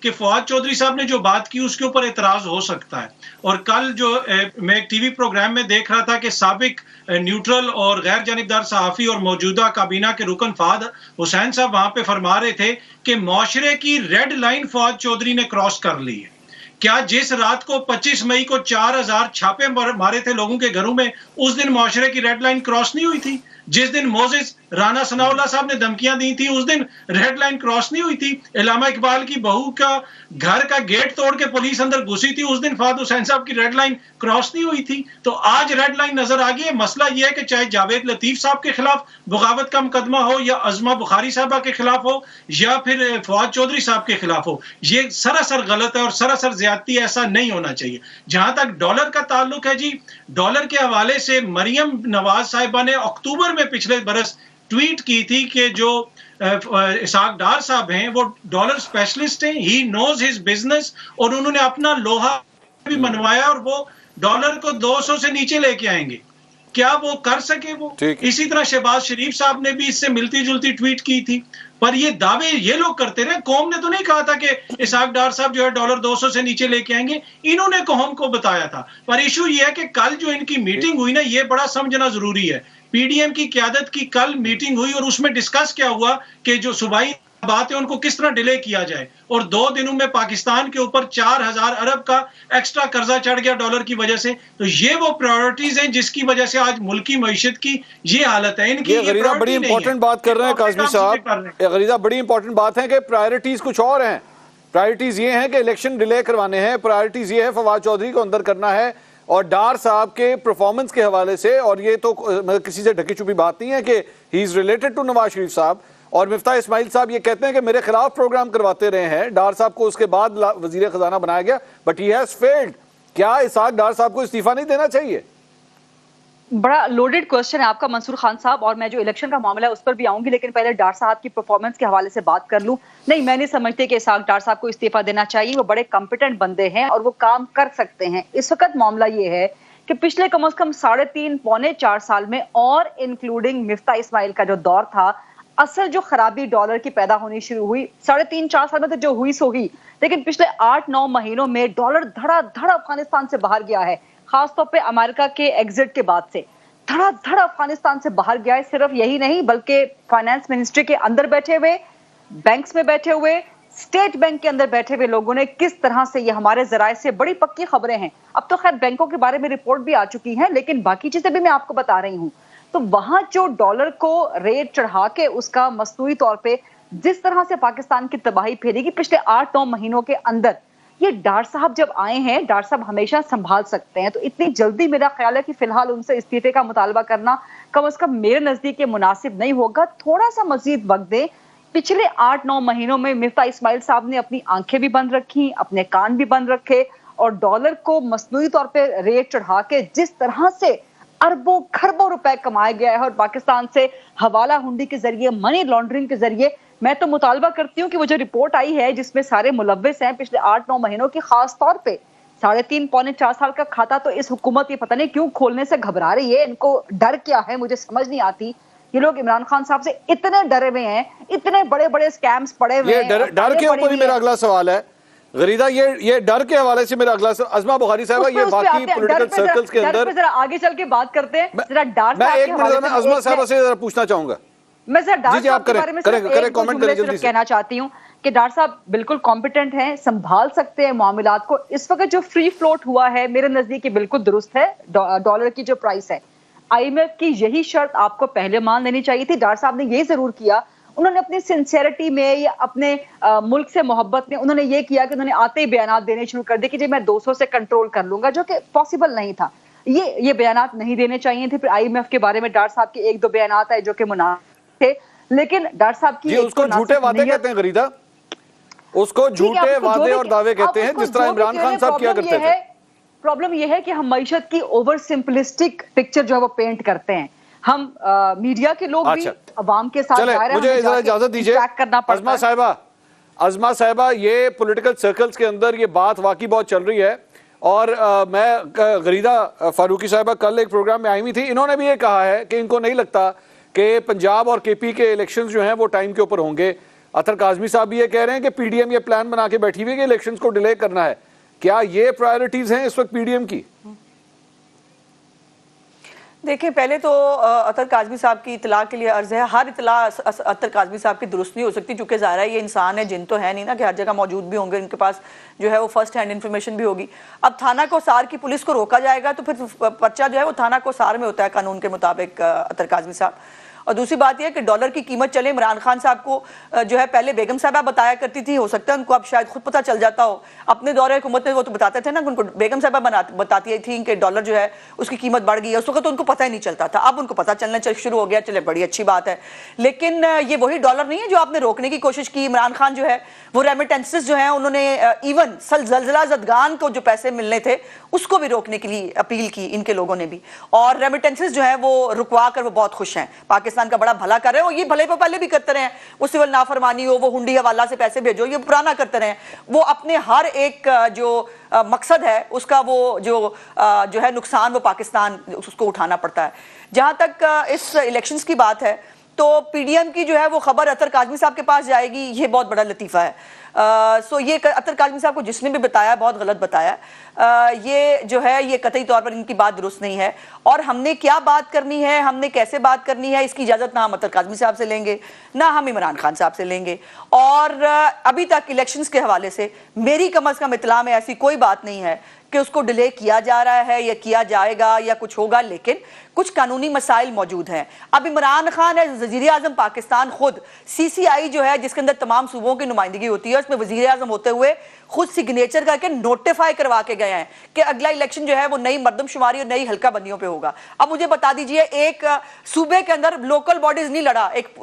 کہ فواد چودھری صاحب نے جو بات کی اس کے اوپر اعتراض ہو سکتا ہے. اور کل جو میں ایک ٹی وی پروگرام میں دیکھ رہا تھا کہ سابق نیوٹرل اور غیر جانبدار صحافی اور موجودہ کابینہ کے رکن فہد حسین صاحب وہاں پہ فرما رہے تھے کہ معاشرے کی ریڈ لائن فواد چودھری نے کراس کر لی ہے. کیا جس رات کو 25 مئی کو 4000 چھاپے مارے تھے لوگوں کے گھروں میں، اس دن معاشرے کی ریڈ لائن کراس نہیں ہوئی تھی؟ جس دن موزز رانا ثناء اللہ صاحب نے دھمکیاں دی تھی اس دن ریڈ لائن کراس نہیں ہوئی تھی؟ علامہ اقبال کی بہو کا گھر کا گیٹ توڑ کے پولیس اندر گھسی تھی، اس دن فہد حسین صاحب کی ریڈ لائن کراس نہیں ہوئی تھی؟ تو آج ریڈ لائن نظر آ گئی ہے. مسئلہ یہ ہے کہ چاہے جاوید لطیف صاحب کے خلاف بغاوت کا مقدمہ ہو یا عظمہ بخاری صاحبہ کے خلاف ہو یا پھر فواد چودھری صاحب کے خلاف ہو، یہ سراسر غلط ہے اور سراسر زیادتی. ایسا نہیں ہونا چاہیے. جہاں تک ڈالر کا تعلق ہے جی، ڈالر کے حوالے سے مریم نواز صاحبہ نے اکتوبر میں پچھلے برس ٹویٹ کی تھی کہ جو اسحاق ڈار صاحب ہیں وہ ڈالر اسپیشلسٹ ہیں، ہی نوز ہز بزنس، اور انہوں نے اپنا لوہا بھی منوایا اور وہ ڈالر کو 200 سے نیچے لے کے آئیں گے. کیا وہ کر سکے؟ وہ اسی طرح شہباز شریف صاحب نے بھی اس سے ملتی جلتی ٹویٹ کی تھی. پر یہ دعوے یہ لوگ کرتے رہے. قوم نے تو نہیں کہا تھا کہ اسحاق ڈار صاحب جو ہے ڈالر 200 سے نیچے لے کے آئیں گے، انہوں نے قوم کو بتایا تھا. پر ایشو یہ ہے کہ کل جو ان کی میٹنگ ہوئی نا، یہ بڑا سمجھنا ضروری ہے. پی ڈی ایم کی قیادت کی کل میٹنگ ہوئی اور اس میں ڈسکس کیا ہوا کہ جو صوبائی بات ہے ان کو کس طرح ڈیلے کیا جائے، اور 2 دنوں میں پاکستان کے اوپر 4000 ارب کا ایکسٹرا قرضہ چڑھ گیا ڈالر کی وجہ سے. تو یہ وہ پرائورٹیز ہیں جس کی وجہ سے آج ملکی معیشت کی یہ حالت ہے. ان کی یہ غریدہ بڑی امپورٹنٹ بات کر رہے ہیں قاسمی صاحب، غریدہ بڑی امپورٹنٹ بات ہے کہ پرائورٹیز کچھ اور ہیں. پرائورٹیز یہ ہیں کہ الیکشن ڈیلے کروانے ہیں، پرائورٹیز یہ ہے فواد چودھری کو اندر کرنا ہے، اور ڈار صاحب کے پرفارمنس کے حوالے سے، اور یہ تو کسی سے ڈھکی چھپی بات نہیں ہے کہ ہی is related to Nawaz Sharif صاحب. اور مفتاح اسماعیل صاحب یہ کہتے ہیں کہ میرے خلاف پروگرام کرواتے رہے ہیں. ڈار صاحب کو اس کے بعد وزیر خزانہ بنایا گیا بٹ ہی ہیز فیلڈ. کیا اسحاق ڈار صاحب کو استعفیٰ نہیں دینا چاہیے؟ بڑا لوڈڈ کوسچن ہے آپ کا منصور خان صاحب، اور میں جو الیکشن کا معاملہ ہے اس پر بھی آؤں گی، لیکن پہلے ڈار صاحب کی پرفارمنس کے حوالے سے بات کر لوں. نہیں، میں نہیں سمجھتی کہ اسحاق ڈار صاحب کو استعفیٰ دینا چاہیے. وہ بڑے کمپیٹنٹ بندے ہیں اور وہ کام کر سکتے ہیں. اس وقت معاملہ یہ ہے کہ پچھلے کم از کم 3.5 پونے 4 سال میں، اور انکلوڈنگ مفتاح اسماعیل کا جو دور تھا، اصل جو خرابی ڈالر کی پیدا ہونی شروع ہوئی 3.5-4 سال میں تو جو ہوئی سو ہوئی، لیکن پچھلے 8-9 مہینوں میں ڈالر دھڑا دھڑ افغانستان سے باہر گیا ہے. خاص طور پہ امریکہ کے ایگزٹ کے بعد سے دھڑا دھڑ افغانستان سے باہر گیا ہے. صرف یہی نہیں بلکہ فائنانس منسٹری کے اندر بیٹھے ہوئے، بینکس میں بیٹھے ہوئے، اسٹیٹ بینک کے اندر بیٹھے ہوئے لوگوں نے کس طرح سے، یہ ہمارے ذرائع سے بڑی پکی خبریں ہیں. اب تو خیر بینکوں کے بارے میں رپورٹ بھی آ چکی ہیں، لیکن باقی چیزیں بھی میں آپ کو بتا رہی ہوں. تو وہاں جو ڈالر کو ریٹ چڑھا کے اس کا مصنوعی طور پہ جس طرح سے پاکستان کی تباہی پھیری گی پچھلے 8-9 مہینوں کے اندر، یہ ڈار صاحب جب آئے ہیں، ڈار صاحب ہمیشہ سنبھال سکتے ہیں. تو اتنی جلدی میرا خیال ہے کہ فی الحال ان سے استعفے کا مطالبہ کرنا کم از کم میرے نزدیک یہ مناسب نہیں ہوگا. تھوڑا سا مزید وقت دیں. پچھلے 8-9 مہینوں میں مفتاح اسماعیل صاحب نے اپنی آنکھیں بھی بند رکھی، اپنے کان بھی بند رکھے، اور ڈالر کو مصنوعی طور پہ ریٹ چڑھا کے جس طرح سے اربوں کھربوں روپے کمایا گیا ہے، اور پاکستان سے حوالہ ہنڈی کے ذریعے، منی لانڈرنگ کے ذریعے، میں تو مطالبہ کرتی ہوں کہ وہ جو رپورٹ آئی ہے جس میں سارے ملوث ہیں پچھلے 8-9 مہینوں کی، خاص طور پہ 3.5 پونے 4 سال کا کھاتا، تو اس حکومت یہ پتہ نہیں کیوں کھولنے سے گھبرا رہی ہے. ان کو ڈر کیا ہے مجھے سمجھ نہیں آتی. یہ لوگ عمران خان صاحب سے اتنے ڈرے ہوئے ہیں، اتنے بڑے بڑے سکیمز پڑے ہوئے ہیں. یہ ڈر کے اوپر ہی میرا اگلا سوال ہے غریدہ، یہ ڈر کے حوالے سے میرا اگلا سوال. عظمہ بخاری صاحبہ، یہ واقعی پولیٹیکل سرکلز کے اندر، ذرا آگے چل کے بات کرتے ہیں. ذرا ڈار میں ایک منٹ میں عظمہ صاحبہ سے ذرا پوچھنا چاہوں گا. میں ذرا ڈار صاحب کے بارے میں صرف کہنا چاہتی ہوں کہ ڈار صاحب بالکل کمپیٹنٹ ہیں، سنبھال سکتے ہیں معاملات کو. اس وقت جو فری فلوٹ ہوا ہے میرے نزدیک یہ بالکل درست ہے. ڈالر کی جو پرائس ہے، آئی ایم ایف کی یہی شرط آپ کو پہلے مان لینی چاہیے تھی. ڈار صاحب نے یہ ضرور کیا، انہوں نے اپنی سنسیئرٹی میں یا اپنے ملک سے محبت میں انہوں نے یہ کیا کہ انہوں نے آتے ہی بیانات دینے شروع کر دیے کہ جی میں 200 سے کنٹرول کر لوں گا، جو کہ پاسبل نہیں تھا. یہ بیانات نہیں دینے چاہیے تھے. پھر آئی ایم ایف کے بارے میں ڈار صاحب کے 1-2 بیانات آئے جو کہ مناسب تھے، لیکن ڈار صاحب کی اس کو جھوٹے وعدے کہتے ہیں غریدہ، اس کو جھوٹے وعدے اور دعوے کہتے ہیں، جس طرح عمران خان صاحب کیا کرتے تھے. پرابلم یہ ہے کہ ہم معیشت کی اوور سمپلسٹک پکچر جو ہے وہ پینٹ کرتے ہیں. ہم میڈیا کے لوگ بھی عوام کے ساتھ مجھے اجازت دیجئے. عظمہ صاحبہ، یہ پولیٹیکل سرکلز کے اندر یہ بات واقعی بہت چل رہی ہے، اور میں غریدہ فاروقی صاحبہ کل ایک پروگرام میں آئی ہوئی تھی، انہوں نے بھی یہ کہا ہے کہ ان کو نہیں لگتا کہ پنجاب اور کے پی کے الیکشنز جو ہیں وہ ٹائم کے اوپر ہوں گے. اطہر کاظمی صاحب بھی یہ کہہ رہے ہیں کہ پی ڈی ایم یہ پلان بنا کے بیٹھی ہوئی کہ الیکشنز کو ڈیلے کرنا ہے. کیا یہ پرائیورٹیز ہیں اس وقت پی ڈی ایم کی؟ دیکھیں پہلے تو اطہر کاظمی صاحب کی اطلاع کے لیے عرض ہے، ہر اطلاع اطہر کاظمی صاحب کی درست نہیں ہو سکتی، چونکہ ظاہر ہے یہ انسان ہے، جن تو ہے نہیں نا کہ ہر جگہ موجود بھی ہوں گے، ان کے پاس جو ہے وہ فرسٹ ہینڈ انفارمیشن بھی ہوگی. اب تھانہ کوثار کی پولیس کو روکا جائے گا تو پھر پرچہ جو ہے وہ تھانہ کوثار میں ہوتا ہے قانون کے مطابق اطہر کاظمی صاحب. اور دوسری بات یہ کہ ڈالر کی قیمت چلے، عمران خان صاحب کو جو ہے پہلے بیگم صاحبہ بتایا کرتی تھی، ہو سکتا ہے ان کو اب شاید خود پتہ چل جاتا ہو، اپنے دور حکومت میں وہ تو بتاتے تھے نا، ان کو بیگم صاحبہ بتاتی تھی کہ ڈالر جو ہے اس کی قیمت بڑھ گئی ہے، اس وقت تو ان کو پتہ ہی نہیں چلتا تھا، اب ان کو پتہ چلنا شروع ہو گیا، چلے بڑی اچھی بات ہے. لیکن یہ وہی ڈالر نہیں ہے جو آپ نے روکنے کی کوشش کی. عمران خان جو ہے وہ ریمیٹنسز جو ہیں انہوں نے ایون زلزلہ زدگان کو جو پیسے ملنے تھے اس کو بھی روکنے کے لیے اپیل کی ان کے لوگوں نے بھی، اور ریمیٹنسز جو ہیں وہ رکوا کر وہ بہت خوش ہیں، پاکستان کا بڑا بھلا کر رہے ہیں. اور یہ بھلے پہ پہلے بھی کرتے رہے ہیں، وہ سول نافرمانی ہو، وہ ہنڈی حوالہ سے پیسے بھیجو، یہ پرانا کرتے رہے ہیں. وہ اپنے ہر ایک جو مقصد ہے اس کا وہ جو ہے نقصان وہ پاکستان اس کو اٹھانا پڑتا ہے. جہاں تک اس الیکشنز کی بات ہے تو پی ڈی ایم کی جو ہے وہ خبر اطہر کاظمی صاحب کے پاس جائے گی، یہ بہت بڑا لطیفہ ہے. سو یہ اطہر کاظمی صاحب کو جس نے بھی بتایا بہت غلط بتایا. یہ جو ہے یہ قطعی طور پر ان کی بات درست نہیں ہے، اور ہم نے کیا بات کرنی ہے، ہم نے کیسے بات کرنی ہے، اس کی اجازت نہ ہم اطہر کاظمی صاحب سے لیں گے نہ ہم عمران خان صاحب سے لیں گے. اور ابھی تک الیکشنز کے حوالے سے میری کم از کم اطلاع میں ایسی کوئی بات نہیں ہے کہ اس کو ڈیلے کیا جا رہا ہے یا کیا جائے گا یا کچھ ہوگا. لیکن کچھ قانونی مسائل موجود ہیں. اب عمران خان ہے وزیر اعظم پاکستان، خود سی سی آئی جو ہے جس کے اندر تمام صوبوں کی نمائندگی ہوتی ہے، اس میں وزیر اعظم ہوتے ہوئے خود سگنیچر کر کے نوٹیفائی کروا کے گئے ہیں کہ اگلا الیکشن جو ہے وہ نئی مردم شماری اور نئی حلقہ بندیوں پہ ہوگا. اب مجھے بتا دیجئے ایک صوبے کے اندر لوکل باڈیز نہیں لڑا، ایک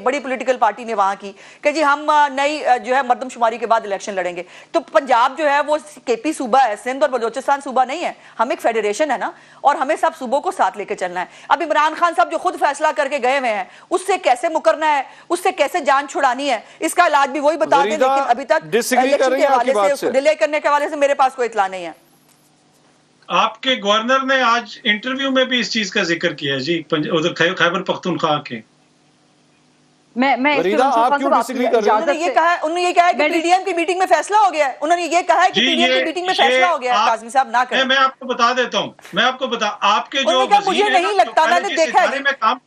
بڑی پولیٹیکل پارٹی نے وہاں کی کہ جی ہم نئی جو ہے مردم شماری کے بعد الیکشن لڑیں گے. تو پنجاب جو ہے وہ کے پی صوبہ ہے، سندھ اور بلوچستان صوبہ نہیں ہے، ہم ایک فیڈریشن ہے نا، اور ہمیں سب صوبوں کو ساتھ لے کے چلنا ہے. اب عمران خان صاحب جو خود فیصلہ کر کے گئے ہوئے ہیں اس سے کیسے مکرنا ہے، اس سے کیسے جان چھڑانی ہے، اس کا علاج بھی وہی بتا دیں. لیکن ابھی تک الیکشن کے حوالے سے اس کو ڈیلے کرنے کے حوالے سے میرے پاس کوئی اطلاع نہیں ہے. آپ کے گورنر نے آج انٹرویو میں بھی اس چیز کا ذکر کیا جی، ادھر خیبر پختونخوا کے. انہوں نے یہ کہا ہے کہ پی ڈی ایم کی میٹنگ میں فیصلہ ہو گیا ہے، انہوں نے یہ کہا ہے کہ پی ڈی ایم کی میٹنگ میں فیصلہ ہو گیا ہے. کاظمی صاحب نہ کریں. میں آپ کو بتا دیتا ہوں، آپ کے جو مجھے نہیں لگتا، میں نے دیکھا ہے،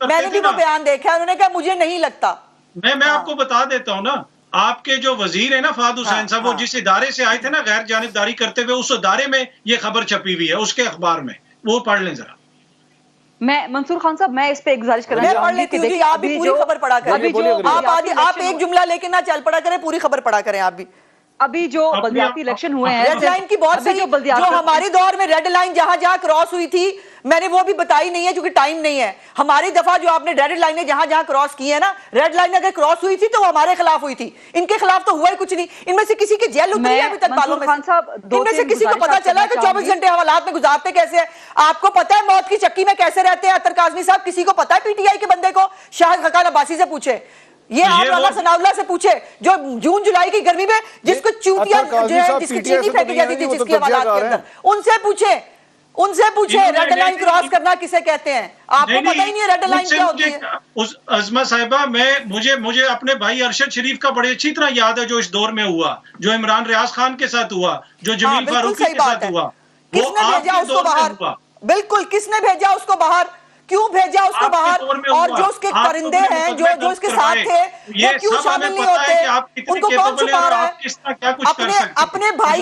میں نے بھی وہ بیان دیکھا ہے، انہوں نے کہا مجھے نہیں لگتا. میں آپ کو بتا دیتا ہوں نا، آپ کے جو وزیر ہیں نا فہد حسین صاحب، وہ جس ادارے سے آئے تھے نا غیر جانبداری کرتے ہوئے، اس ادارے میں یہ خبر چھپی ہوئی ہے، اس کے اخبار میں، وہ پڑھ لیں ذرا. میں منصور خان صاحب میں اس پہ ایک گزارش کرنا چاہوں گی. میں پڑھ لیتی ہوں جی، آپ بھی پوری خبر پڑھا کریں. آپ ایک جملہ لے کے نہ چل پڑا کریں، پوری خبر پڑھا کریں آپ بھی. ابھی جو بلدیاتی الیکشن ہوئے ہیں، ریڈ لائن کی بہت صحیح، جو ہمارے دور میں ریڈ لائن جہاں جہاں کراس ہوئی تھی میں نے وہ بھی بتائی نہیں ہے، چونکہ ٹائم نہیں ہے. ہماری دفعہ جو آپ نے ریڈ لائنیں جہاں جہاں کراس کی ہے نا، ریڈ لائن اگر کراس ہوئی تھی تو وہ ہمارے خلاف ہوئی تھی، ان کے خلاف تو ہوا ہی کچھ نہیں. ان میں سے کسی کی جیل اتری ہے ابھی تک بالوں میں سے؟ ان میں سے کسی کو پتا چلا کہ 24 گھنٹے حوالات میں گزارتے کیسے ہیں؟ آپ کو پتا ہے موت کی چکی میں کیسے رہتے ہیں اطہر کاظمی صاحب؟ کسی کو پتا ہے پی ٹی آئی کے بندے کو؟ شاہد خاقان عباسی سے پوچھے، یہ آپ رانا ثناء اللہ سے پوچھے، جو جون جولائی کی گرمی میں جس کو چوتیاں جو ہے جس کی چینی پھینکی جاتی تھی جس کے حوالات کے اندر، ان سے پوچھے ریڈ لائن کراس کرنا کسے کہتے ہیں؟ آپ کو پتہ ہی نہیں ہے ریڈ لائن کیا ہوتی ہے. عظمہ صاحبہ، مجھے اپنے بھائی ارشد شریف کا بڑی اچھی طرح یاد ہے جو اس دور میں ہوا، جو عمران ریاض خان کے ساتھ ہوا، جو جمیل فاروقی کے ساتھ ہوا. کس نے بھیجا اس کو باہر؟ بالکل، کس نے بھیجا اس کو باہر؟ کیوں بھیجا اس کو باہر؟ اور جو اس کے پرندے ہیں جو اس کے ساتھ تھے وہ کیوں شامل نہیں ہوتے؟ ان کو کون چھپا رہا ہے؟ اپنے بھائی